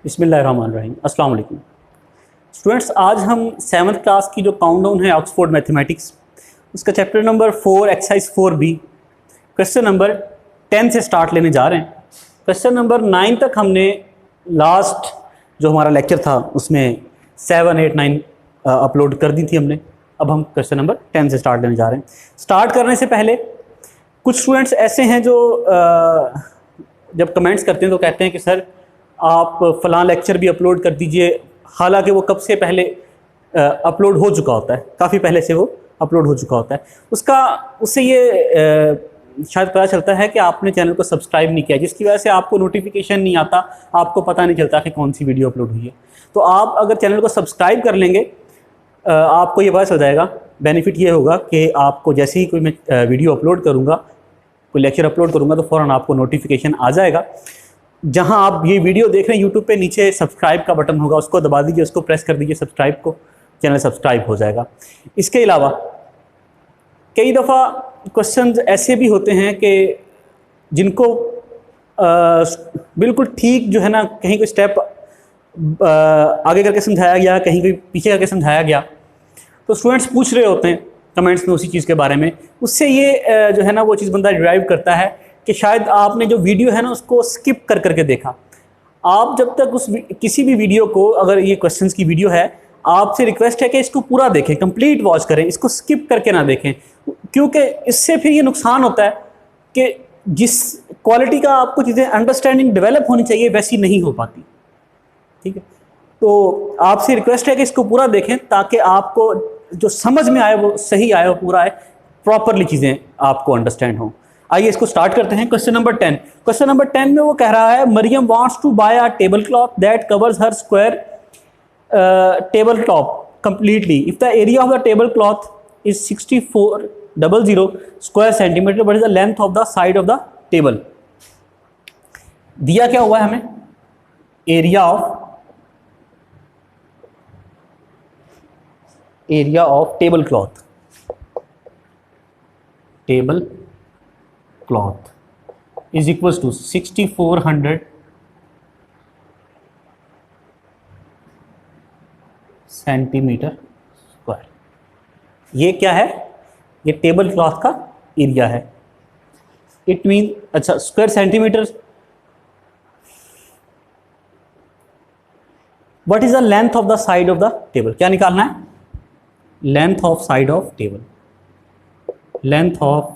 बिस्मिल्लाहिर्रहमानिर्रहीम। अस्सलाम वालेकुम स्टूडेंट्स, आज हम 7th क्लास की जो काउंटडाउन है ऑक्सफोर्ड मैथमेटिक्स, उसका chapter number 4 exercise 4B question number 10 से स्टार्ट लेने जा रहे हैं। क्वेश्चन नंबर 9 तक हमने लास्ट जो हमारा लेक्चर था उसमें 7, 8, 9 अपलोड कर दी थी हमने। अब हम क्वेश्चन नंबर 10 से स्टार्ट लेने जा रहे हैं। स्टार्ट करने से पहले कुछ स्टूडेंट्स ऐसे हैं जो जब कमेंट्स करते हैं तो कहते हैं कि सर आप फ़लाँ लेक्चर भी अपलोड कर दीजिए, हालांकि वो कब से पहले अपलोड हो चुका होता है, काफ़ी पहले से वो अपलोड हो चुका होता है। उससे ये शायद पता चलता है कि आपने चैनल को सब्सक्राइब नहीं किया, जिसकी वजह से आपको नोटिफिकेशन नहीं आता, आपको पता नहीं चलता कि कौन सी वीडियो अपलोड हुई है। तो आप अगर चैनल को सब्सक्राइब कर लेंगे आपको ये पता चल जाएगा। बेनिफिट ये होगा कि आपको जैसे ही कोई मैं वीडियो अपलोड करूँगा, कोई लेक्चर अपलोड करूँगा तो फ़ौरन आपको नोटिफिकेशन आ जाएगा। जहां आप ये वीडियो देख रहे हैं यूट्यूब पे नीचे सब्सक्राइब का बटन होगा, उसको दबा दीजिए, उसको प्रेस कर दीजिए सब्सक्राइब को, चैनल सब्सक्राइब हो जाएगा। इसके अलावा कई दफ़ा क्वेश्चंस ऐसे भी होते हैं कि जिनको बिल्कुल ठीक जो है ना, कहीं कोई स्टेप आगे करके समझाया गया, कहीं कोई पीछे करके समझाया गया, तो स्टूडेंट्स पूछ रहे होते हैं कमेंट्स में उसी चीज़ के बारे में। उससे ये जो है ना वो चीज़ बंदा डिराइव करता है कि शायद आपने जो वीडियो है ना उसको स्किप कर करके देखा। आप जब तक किसी भी वीडियो को, अगर ये क्वेश्चंस की वीडियो है, आपसे रिक्वेस्ट है कि इसको पूरा देखें, कंप्लीट वॉच करें, इसको स्किप करके ना देखें, क्योंकि इससे फिर ये नुकसान होता है कि जिस क्वालिटी का आपको चीज़ें अंडरस्टैंडिंग डेवलप होनी चाहिए वैसी नहीं हो पाती। ठीक है, तो आपसे रिक्वेस्ट है कि इसको पूरा देखें ताकि आपको जो समझ में आए वो सही आए, वो पूरा आए, प्रॉपरली चीज़ें आपको अंडरस्टैंड हों। आइए इसको स्टार्ट करते हैं। Question number 10। क्वेश्चन नंबर 10 में वो कह रहा है Maryam wants to buy a table cloth that covers her square table top completely if the area of the table cloth is 6400 square centimetre, what is the length of the side of the table. दिया क्या हुआ है हमें, area of table cloth, is equals to 6400 centimetre square. ये क्या है, ये table cloth का एरिया है। इट मीन, अच्छा square centimetre, what is the length of the side of the table, क्या निकालना है, length of side of table, length of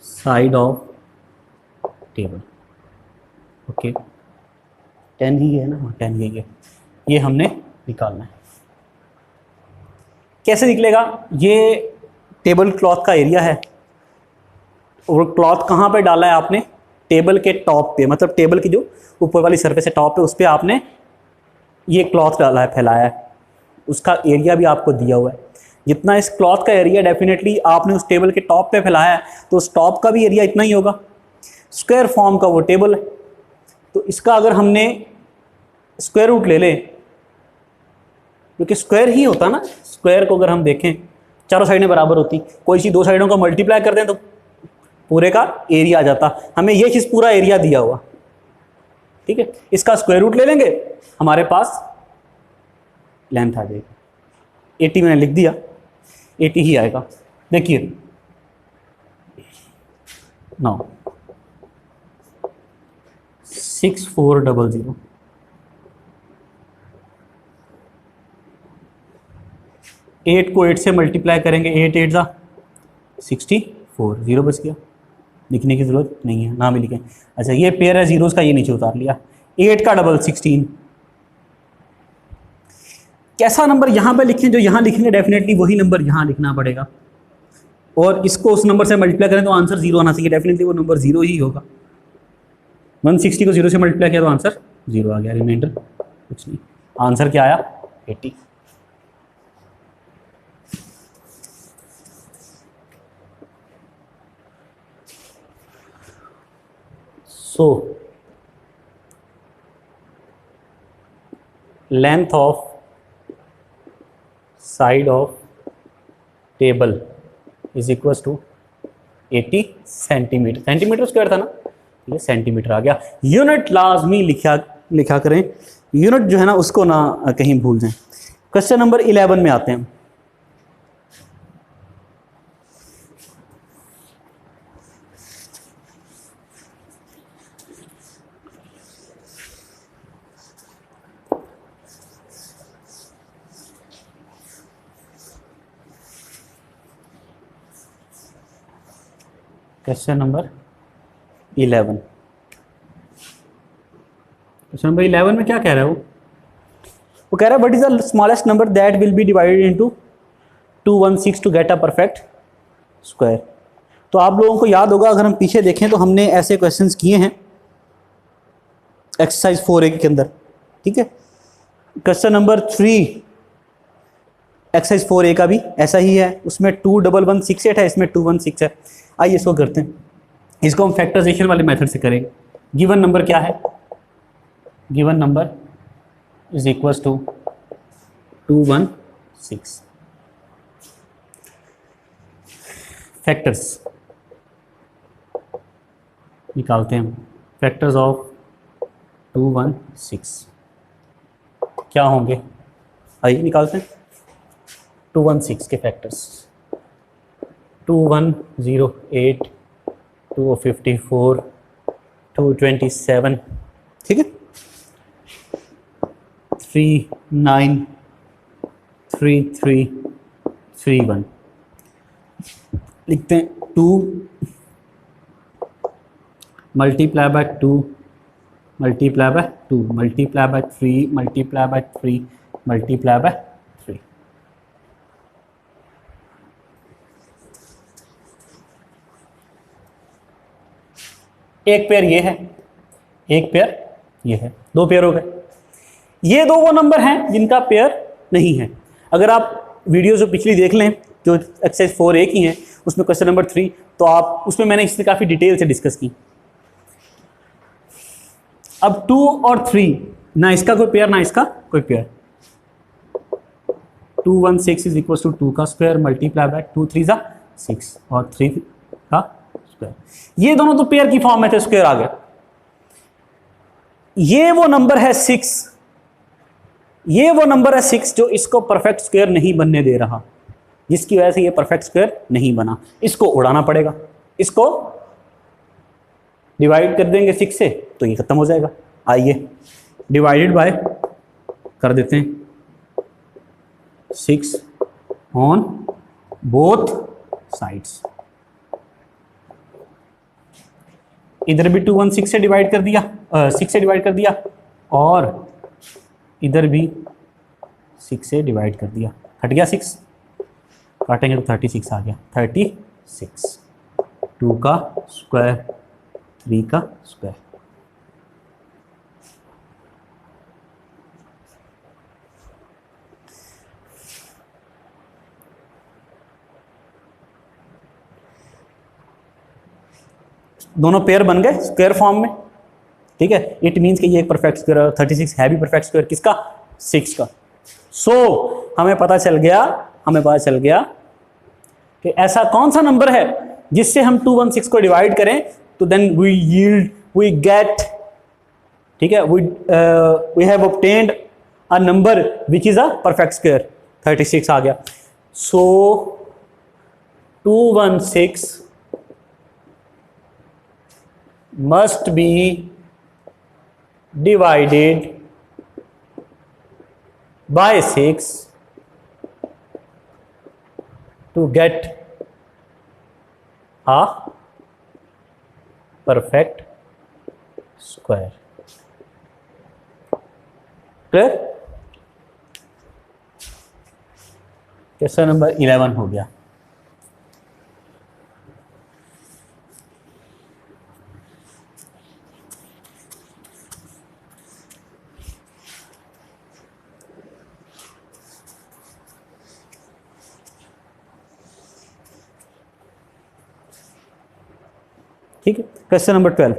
side of table. Okay, 10 ही है ना, 10 ही है, ये हमने निकालना है। कैसे निकलेगा, ये टेबल क्लॉथ का एरिया है और क्लॉथ कहाँ पे डाला है आपने, टेबल के टॉप पे, मतलब टेबल की जो ऊपर वाली सरफेस है टॉप पे, उस पर आपने ये क्लॉथ डाला है, फैलाया है, उसका एरिया भी आपको दिया हुआ है। जितना इस क्लॉथ का एरिया डेफिनेटली आपने उस टेबल के टॉप पे फैलाया है, तो उस टॉप का भी एरिया इतना ही होगा। स्क्वायर फॉर्म का वो टेबल है, तो इसका अगर हमने स्क्वायर रूट ले लें, क्योंकि स्क्वायर ही होता ना, स्क्वायर को अगर हम देखें चारों साइडें बराबर होती, कोई चीज़ दो साइडों को मल्टीप्लाई कर दें तो पूरे का एरिया आ जाता। हमें ये चीज़ पूरा एरिया दिया हुआ, ठीक है, इसका स्क्वायर रूट ले लेंगे, हमारे पास लेंथ आ जाएगी। 80 मैंने लिख दिया, 80 ही आएगा। देखिए नाउ 6400, 8 को 8 से मल्टीप्लाई करेंगे, 8 8 जा 64, 0 बच गया, लिखने की ज़रूरत नहीं है, ना भी लिखें। अच्छा ये पेयर है जीरोस का, ये नीचे उतार लिया, 8 का डबल 16। कैसा नंबर यहाँ पे लिखें, जो यहाँ लिखेंगे डेफिनेटली वही नंबर यहाँ लिखना पड़ेगा, और इसको उस नंबर से मल्टीप्लाई करें तो आंसर 0 आना चाहिए, डेफिनेटली वो नंबर 0 ही होगा। 160 को 0 से मल्टीप्लाई किया तो आंसर 0 आ गया, रिमाइंडर कुछ नहीं। आंसर क्या आया, 80। So length of side of table is equals to 80 centimetre, centimetre square था ना, ये सेंटीमीटर आ गया। यूनिट लाजमी लिखा करें, यूनिट जो है ना उसको ना कहीं भूल जाएं। क्वेश्चन नंबर 11 में आते हैं। क्वेश्चन नंबर 11, क्वेश्चन नंबर 11 में क्या कह रहा है वो कह रहा है what is the smallest number that will be divided into 216 to get a perfect square. तो आप लोगों को याद होगा, अगर हम पीछे देखें तो हमने ऐसे क्वेश्चंस किए हैं एक्सरसाइज 4A के अंदर, ठीक है। क्वेश्चन नंबर 3 एक्सरसाइज 4A का भी ऐसा ही है, उसमें 21168 है, इसमें 216 है। आइए इसको करते हैं, इसको हम फैक्टराइजेशन वाले मेथड से करेंगे। गिवन नंबर क्या है, given number is equal to 216। Factors निकालते हैं, फैक्टर्स ऑफ 216 क्या होंगे, आइए निकालते हैं 216 के फैक्टर्स। 2108, 254, 227, ठीक है, 393331 लिखते हैं। 2 multiply by 2 multiply by 2 multiply by 3 multiply by 3 multiply by 3। एक पेयर ये है, एक पेयर ये है, दो पेयर हो गए। ये दो वो नंबर हैं जिनका पेयर नहीं है। अगर आप वीडियो जो पिछली देख लें जो एक्सरसाइज 4A की हैं, उसमें क्वेश्चन नंबर 3, तो आप उसमें मैंने इससे काफ़ी डिटेल से डिस्कस की। अब 2 और 3, ना इसका कोई पेयर ना इसका कोई पेयर। 216 इज इक्वल टू 2 का स्क्वायर मल्टीप्लाई बाय 2 3 जा 6 और 3 का स्क्वायर। ये दोनों तो पेयर की फॉर्म में थे, स्क्वायर आ गया। ये वो नंबर है 6, ये वो नंबर है 6 जो इसको परफेक्ट स्क्वायर नहीं बनने दे रहा, जिसकी वजह से ये परफेक्ट स्क्वायर नहीं बना। इसको उड़ाना पड़ेगा, इसको डिवाइड कर देंगे 6 से तो ये खत्म हो जाएगा। आइए डिवाइडेड बाय कर देते हैं 6 ऑन बोथ साइड्स। इधर भी 216 से डिवाइड कर दिया, 6 से डिवाइड कर दिया, और इधर भी 6 से डिवाइड कर दिया। हट गया 6, काटेंगे तो 36 आ गया। 36, 2 का स्क्वायर 3 का स्क्वायर। दोनों पेयर बन गए स्क्वायर फॉर्म में, ठीक है। इट मीन्स कि ये एक परफेक्ट स्क्वायर, 36 है भी परफेक्ट स्क्वायर किसका, 6 का। सो हमें पता चल गया कि ऐसा कौन सा नंबर है जिससे हम 216 को डिवाइड करें तो देन वी गेट, ठीक है, we have obtained a number which is a perfect square. 36 आ गया। So 216 must be divided by 6 to get a perfect square. Clear? Question number 11 हो गया। ठीक है, क्वेश्चन नंबर 12।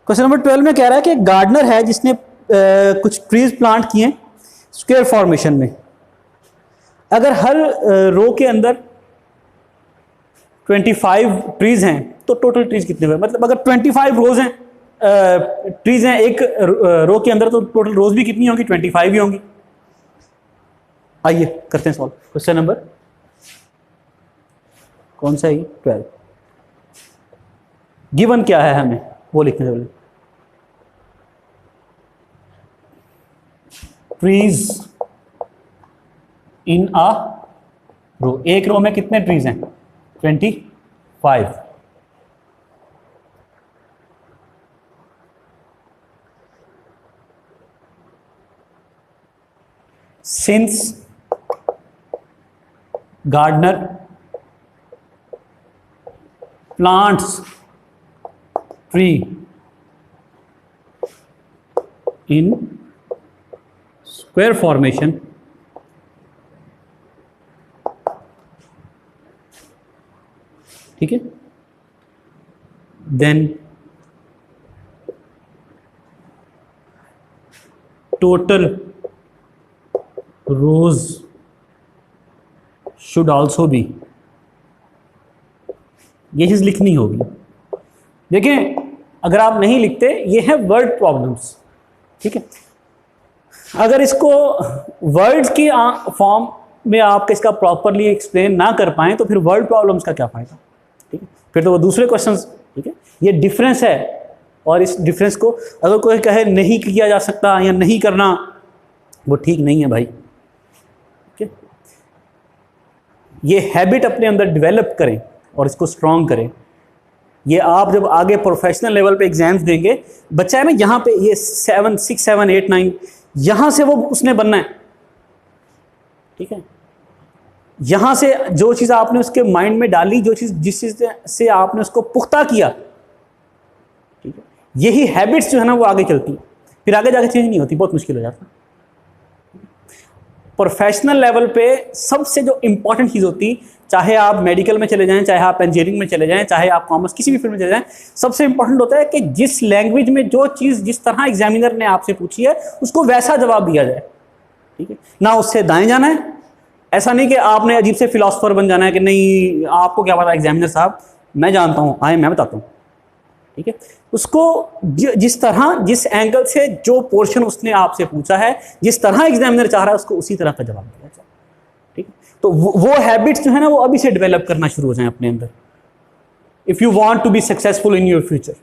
क्वेश्चन नंबर 12 में कह रहा है कि एक गार्डनर है जिसने कुछ ट्रीज प्लांट किए स्क्वायर फॉर्मेशन में। अगर हर रो के अंदर 25 ट्रीज हैं तो टोटल ट्रीज कितने हुए, मतलब अगर 25 रोज हैं ट्रीज हैं एक रो के अंदर, तो टोटल रोज भी कितनी होंगी? 25 ही होंगी। आइए करते हैं सॉल्व। क्वेश्चन नंबर कौन सा है? 12। गिवन क्या है हमें वो लिखने वाले। ट्रीज इन अ रो, एक रो में कितने ट्रीज हैं? 25। Since gardener plants tree in square formation, ठीक है, then total rows should also be, ये चीज लिखनी होगी। देखें अगर आप नहीं लिखते, ये है वर्ड प्रॉब्लम्स, ठीक है। अगर इसको वर्ड्स की फॉर्म में आप इसका प्रॉपरली एक्सप्लेन ना कर पाएं तो फिर वर्ड प्रॉब्लम्स का क्या फायदा, ठीक है। फिर तो वो दूसरे क्वेश्चंस, ठीक है। ये डिफरेंस है, और इस डिफरेंस को अगर कोई कहे नहीं किया जा सकता या नहीं करना, वो ठीक नहीं है भाई। ये हैबिट अपने अंदर डेवलप करें और इसको स्ट्रॉन्ग करें। ये आप जब आगे प्रोफेशनल लेवल पे एग्जाम्स देंगे, बच्चा है ना यहाँ पे ये 7, 6, 7, 8, 9 यहाँ से वो उसने बनना है, ठीक है। यहाँ से जो चीज़ आपने उसके माइंड में डाली, जो चीज़ जिस चीज़ से आपने उसको पुख्ता किया, ठीक है, यही हैबिट्स जो है ना वो आगे चलती है, फिर आगे जाके चेंज नहीं होती, बहुत मुश्किल हो जाता है। प्रोफेशनल लेवल पे सबसे जो इंपॉर्टेंट चीज़ होती, चाहे आप मेडिकल में चले जाएं, चाहे आप इंजीनियरिंग में चले जाएं, चाहे आप कॉमर्स किसी भी फील्ड में चले जाएं, सबसे इंपॉर्टेंट होता है कि जिस लैंग्वेज में जो चीज़ जिस तरह एग्जामिनर ने आपसे पूछी है उसको वैसा जवाब दिया जाए, ठीक है। ना उससे दाएं जाना है, ऐसा नहीं कि आपने अजीब से फिलोसफर बन जाना है कि नहीं आपको क्या पता एग्जामिनर साहब, मैं जानता हूँ, आए मैं बताता हूँ, ठीक है। उसको जिस तरह जिस एंगल से जो पोर्शन उसने आपसे पूछा है, जिस तरह एग्जामिनर चाह रहा है उसको उसी तरह का जवाब दिया जाए, ठीक है। तो वो हैबिट्स जो है ना वो अभी से डेवलप करना शुरू हो जाए अपने अंदर, if you want to be successful in your future.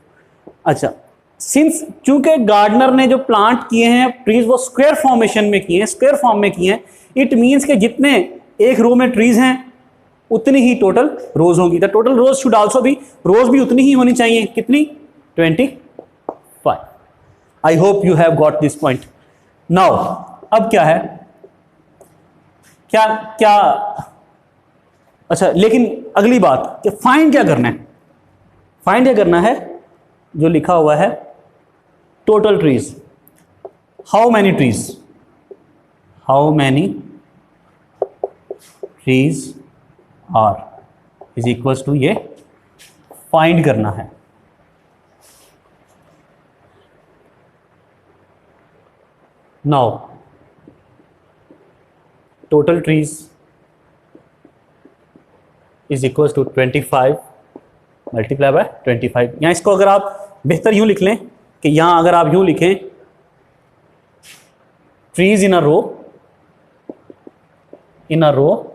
अच्छा, सिंस चूंकि गार्डनर ने जो प्लांट किए हैं ट्रीज वो स्क्वायर फॉर्मेशन में किए हैं, स्क्वायर फॉर्म में किए हैं, इट मीन्स कि जितने एक रो में ट्रीज हैं उतनी ही टोटल रोज होंगी। The total rose should also भी, रोज भी उतनी ही होनी चाहिए, कितनी? 25। I hope you have got this point now. अब क्या है, क्या क्या अच्छा, लेकिन अगली बात कि फाइंड क्या करना है। फाइंड क्या करना है, जो लिखा हुआ है total trees, how many trees, how many trees are is equals to, ये फाइंड करना है। Now total trees is equals to 25 multiply by 25। यहाँ इसको अगर आप बेहतर यूं लिख लें कि यहाँ अगर आप यूं लिखें trees in a row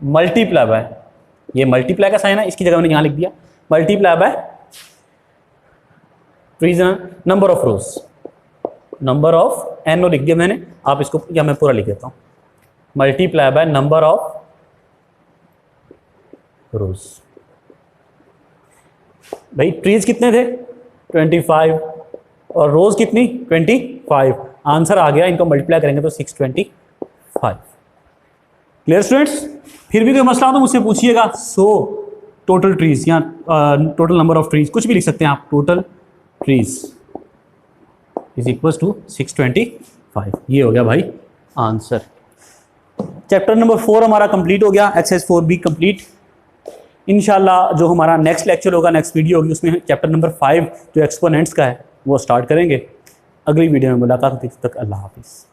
multiply by, ये मल्टीप्लाई का साइन है, इसकी जगह मैंने यहां लिख दिया multiply by trees number of rows, number of n लिख दिया मैंने, आप इसको या मैं पूरा लिख देता हूं, मल्टीप्लाई बाय नंबर ऑफ रोज। भाई ट्रीज कितने थे? 25 और रोज कितनी? 25। आंसर आ गया, इनको मल्टीप्लाई करेंगे तो 625। Clear students? फिर भी कोई मसला हो तो मुझसे पूछिएगा। सो टोटल ट्रीज या टोटल नंबर ऑफ ट्रीज कुछ भी लिख सकते हैं आप, total trees is equals to 625। ये हो गया भाई आंसर। चैप्टर नंबर 4 हमारा कंप्लीट हो गया, एक्सरसाइज 4B कंप्लीट। इंशाल्लाह जो हमारा नेक्स्ट लेक्चर होगा, नेक्स्ट वीडियो होगी, उसमें चैप्टर नंबर 5 जो एक्सपोनेंट्स का है वो स्टार्ट करेंगे। अगली वीडियो में मुलाकात होती है, तब तक अल्लाह हाफिज़।